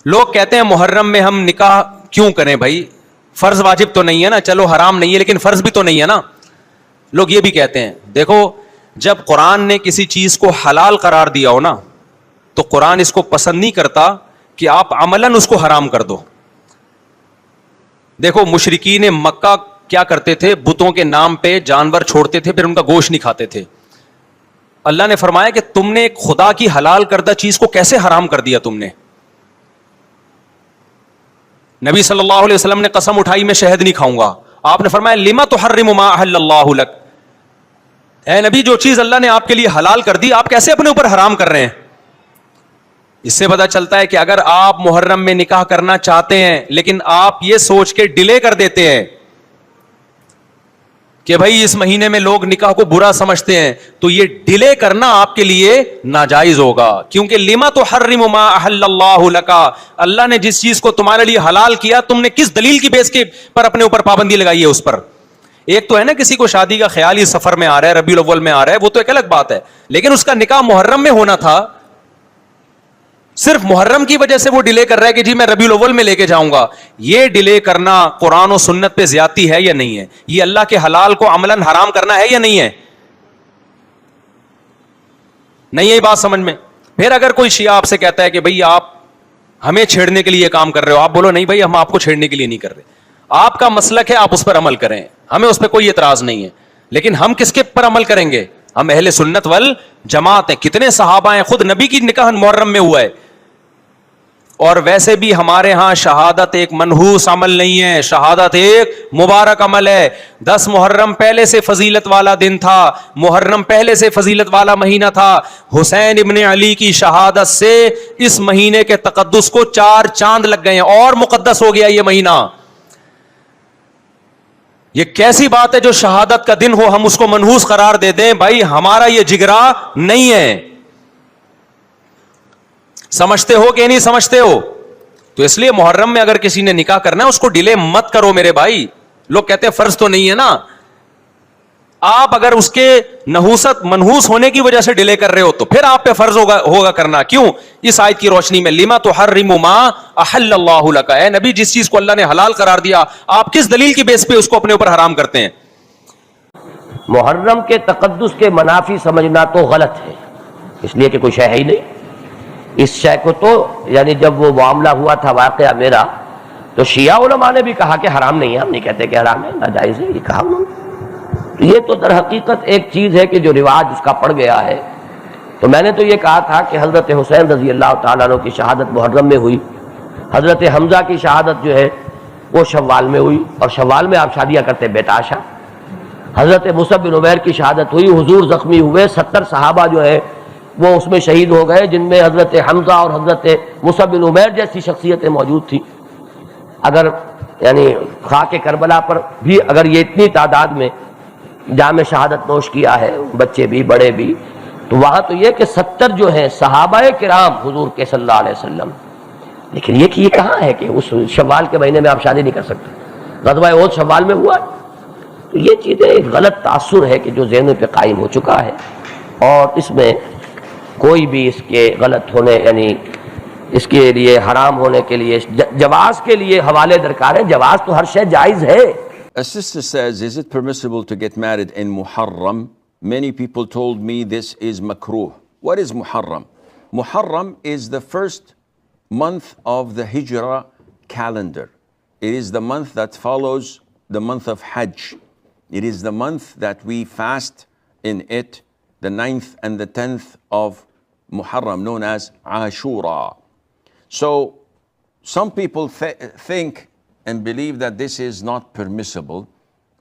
لوگ کہتے ہیں محرم میں ہم نکاح کیوں کریں بھائی, فرض واجب تو نہیں ہے نا, چلو حرام نہیں ہے لیکن فرض بھی تو نہیں ہے نا. لوگ یہ بھی کہتے ہیں. دیکھو جب قرآن نے کسی چیز کو حلال قرار دیا ہو نا, تو قرآن اس کو پسند نہیں کرتا کہ آپ عملاً اس کو حرام کر دو. دیکھو مشرکین مکہ کیا کرتے تھے, بتوں کے نام پہ جانور چھوڑتے تھے, پھر ان کا گوشت نہیں کھاتے تھے. اللہ نے فرمایا کہ تم نے ایک خدا کی حلال کردہ چیز کو کیسے حرام کر دیا تم نے. نبی صلی اللہ علیہ وسلم نے قسم اٹھائی میں شہد نہیں کھاؤں گا. آپ نے فرمایا لما تحرم ما احل اللہ لک, اے نبی جو چیز اللہ نے آپ کے لیے حلال کر دی آپ کیسے اپنے اوپر حرام کر رہے ہیں. اس سے پتہ چلتا ہے کہ اگر آپ محرم میں نکاح کرنا چاہتے ہیں لیکن آپ یہ سوچ کے ڈیلے کر دیتے ہیں کہ بھائی اس مہینے میں لوگ نکاح کو برا سمجھتے ہیں, تو یہ ڈیلے کرنا آپ کے لیے ناجائز ہوگا. کیونکہ لما تحرم ما احل اللہ لک, اللہ نے جس چیز کو تمہارے لیے حلال کیا تم نے کس دلیل کی بیس کے پر اپنے اوپر پابندی لگائی ہے اس پر. ایک تو ہے نا کسی کو شادی کا خیال ہی سفر میں آ رہا ہے, ربیع الاول میں آ رہا ہے, وہ تو ایک الگ بات ہے, لیکن اس کا نکاح محرم میں ہونا تھا. صرف محرم کی وجہ سے وہ ڈیلے کر رہا ہے کہ جی میں ربیع الاول میں لے کے جاؤں گا. یہ ڈیلے کرنا قرآن و سنت پہ زیادتی ہے یا نہیں ہے؟ یہ اللہ کے حلال کو عملاً حرام کرنا ہے یا نہیں ہے؟ نہیں ہے بات سمجھ میں. پھر اگر کوئی شیعہ آپ سے کہتا ہے کہ بھئی آپ ہمیں چھیڑنے کے لیے یہ کام کر رہے ہو, آپ بولو نہیں بھائی ہم آپ کو چھیڑنے کے لیے نہیں کر رہے, آپ کا مسلک ہے, آپ اس پر عمل کریں, ہمیں اس پہ کوئی اعتراض نہیں ہے. لیکن ہم کس کے پر عمل کریں گے؟ ہم اہل سنت والجماعت ہیں. کتنے صحابہ ہیں, خود نبی کی نکاح محرم میں ہوا ہے. اور ویسے بھی ہمارے ہاں شہادت ایک منحوس عمل نہیں ہے, شہادت ایک مبارک عمل ہے. 10 محرم پہلے سے فضیلت والا دن تھا, محرم پہلے سے فضیلت والا مہینہ تھا. حسین ابن علی کی شہادت سے اس مہینے کے تقدس کو 4 چاند لگ گئے ہیں اور مقدس ہو گیا یہ مہینہ. یہ کیسی بات ہے جو شہادت کا دن ہو ہم اس کو منحوس قرار دے دیں؟ بھائی ہمارا یہ جگرا نہیں ہے. سمجھتے ہو کہ نہیں سمجھتے ہو؟ تو اس لیے محرم میں اگر کسی نے نکاح کرنا ہے اس کو ڈیلے مت کرو میرے بھائی. لوگ کہتے ہیں فرض تو نہیں ہے نا, آپ اگر اس کے نحوست منحوس ہونے کی وجہ سے ڈیلے کر رہے ہو تو پھر آپ پہ فرض ہوگا کرنا. کیوں؟ اس آیت کی روشنی میں لما تحرم ما احل اللہ لک, اے نبی جس چیز کو اللہ نے حلال قرار دیا آپ کس دلیل کی بیس پہ اس کو اپنے اوپر حرام کرتے ہیں؟ محرم کے تقدس کے منافی سمجھنا تو غلط ہے, اس لیے کہ کوئی شے ہے ہی نہیں. اس شے کو تو یعنی جب وہ معاملہ ہوا تھا واقعہ میرا, تو شیعہ علماء نے بھی کہا کہ حرام نہیں ہے, ہم نہیں کہتے کہ حرام ہے, ناجائز ہے, یہ کہا انہوں نے. یہ تو در حقیقت ایک چیز ہے کہ جو رواج اس کا پڑ گیا ہے. تو میں نے تو یہ کہا تھا کہ حضرت حسین رضی اللہ تعالیٰ عنہ کی شہادت محرم میں ہوئی, حضرت حمزہ کی شہادت جو ہے وہ شوال میں ہوئی, اور شوال میں آپ شادیاں کرتے بیتاشا. حضرت مصعب بن عمیر کی شہادت ہوئی, حضور زخمی ہوئے, 70 صحابہ جو ہے وہ اس میں شہید ہو گئے, جن میں حضرت حمزہ اور حضرت مصعب بن عمیر جیسی شخصیتیں موجود تھیں. اگر یعنی خاک کربلا پر بھی اگر یہ اتنی تعداد میں جام شہادت نوش کیا ہے, بچے بھی بڑے بھی, تو وہاں تو یہ کہ 70 جو ہیں صحابہ کرام حضور کے صلی اللہ علیہ وسلم. لیکن یہ کہ یہ کہاں ہے کہ اس شوال کے مہینے میں آپ شادی نہیں کر سکتے؟ غزوہ احد شوال میں ہوا ہے. تو یہ چیزیں ایک غلط تاثر ہے کہ جو ذہنوں پہ قائم ہو چکا ہے, اور اس میں کوئی بھی اس کے غلط ہونے یعنی اس کے لیے حرام ہونے کے لیے جواز کے لیے حوالے درکار ہے. جواز تو ہر شے جائز ہے. A sister says, is it permissible to get married in Muharram? Many people told me this is makruh. What is Muharram? Muharram is the first month of the Hijrah calendar. It is the month that follows the month of Hajj. It is the month that we fast in it, the 9th and the 10th of Muharram, known as Ashura. So some people think and believe that this is not permissible,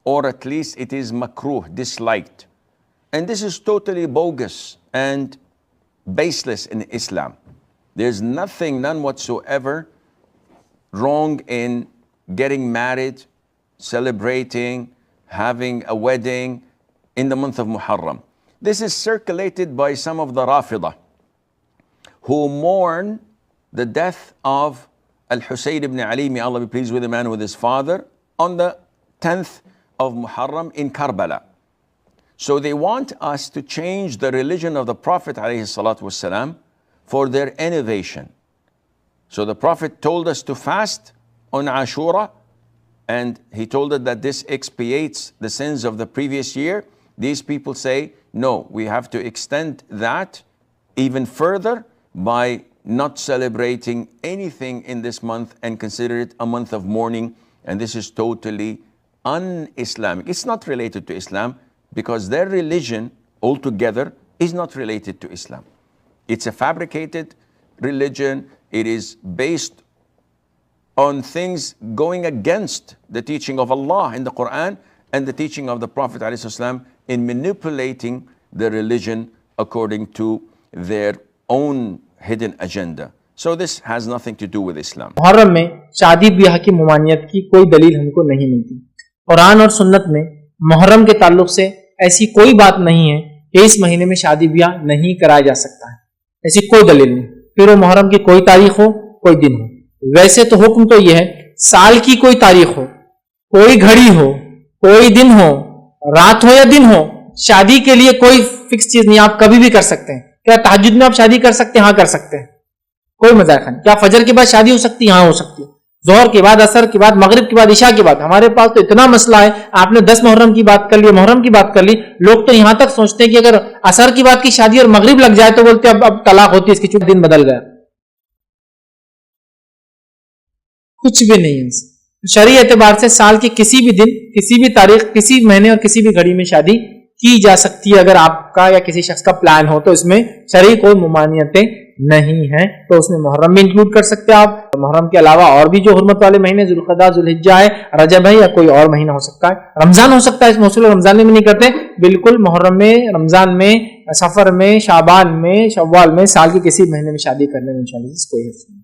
or at least it is makruh, disliked. And this is totally bogus and baseless in Islam. There's none whatsoever wrong in getting married, celebrating, having a wedding in the month of Muharram. This is circulated by some of the Rafidah who mourn the death of Al-Husayn ibn Ali, may Allah be pleased with him and with his father, on the 10th of Muharram in Karbala. So they want us to change the religion of the Prophet ﷺ for their innovation. So the Prophet told us to fast on Ashura, and he told us that this expiates the sins of the previous year. These people say, no, we have to extend that even further by not celebrating anything in this month and consider it a month of mourning. And this is totally un-Islamic. It's not related to Islam because their religion altogether is not related to Islam. It's a fabricated religion. It is based on things going against the teaching of Allah in the Quran and the teaching of the Prophet ﷺ in manipulating the religion according to their own hidden agenda. So this has nothing to do with Islam. محرم میں شادی بیاہ کی ممانعت کی کوئی دلیل ہم کو نہیں ملتی. قرآن اور سنت میں محرم کے تعلق سے ایسی کوئی بات نہیں ہے کہ اس مہینے میں شادی بیاہ نہیں کرایا جا سکتا ہے. ایسی کوئی دلیل نہیں. پھر وہ محرم کی کوئی تاریخ ہو کوئی دن ہو. ویسے تو حکم تو یہ ہے سال کی کوئی تاریخ ہو, کوئی گھڑی ہو, کوئی دن ہو, رات ہو یا دن ہو, شادی کے لیے کوئی فکس چیز نہیں. آپ کبھی بھی کر سکتے ہیں. کیا تہجد میں آپ شادی کر سکتے ہیں؟ ہاں کر سکتے ہیں, کوئی مذاق نہیں. کیا فجر کے بعد شادی ہو سکتی ہے؟ ہاں ہو سکتی ہے. ظہر کے بعد, عصر کے بعد, مغرب کے بعد, عشاء کے بعد. ہمارے پاس تو اتنا مسئلہ ہے. آپ نے 10 محرم کی بات کر لی, محرم کی بات کر لی. لوگ تو یہاں تک سوچتے ہیں کہ اگر عصر کی بات کی شادی اور مغرب لگ جائے تو بولتے ہیں اب طلاق ہوتی ہے, اس کی چونکہ دن بدل گیا. کچھ بھی نہیں ہے. شرعی اعتبار سے سال کے کسی بھی دن, کسی بھی تاریخ, کسی مہینے اور کسی بھی گھڑی میں شادی کی جا سکتی ہے. اگر آپ کا یا کسی شخص کا پلان ہو تو اس میں شرعی کوئی ممانعتیں نہیں ہیں. تو اس میں محرم بھی انکلوڈ کر سکتے ہیں آپ. محرم کے علاوہ اور بھی جو حرمت والے مہینے ذوالقعدہ, ذوالحجہ ہے, رجب ہے, یا کوئی اور مہینہ ہو سکتا ہے. رمضان ہو سکتا ہے. اس موصول رمضان میں نہیں کرتے. بالکل محرم میں, رمضان میں, سفر میں, شعبان میں, شوال میں, سال کے کسی مہینے میں شادی کرنے میں انشاءاللہ کوئی حرج نہیں.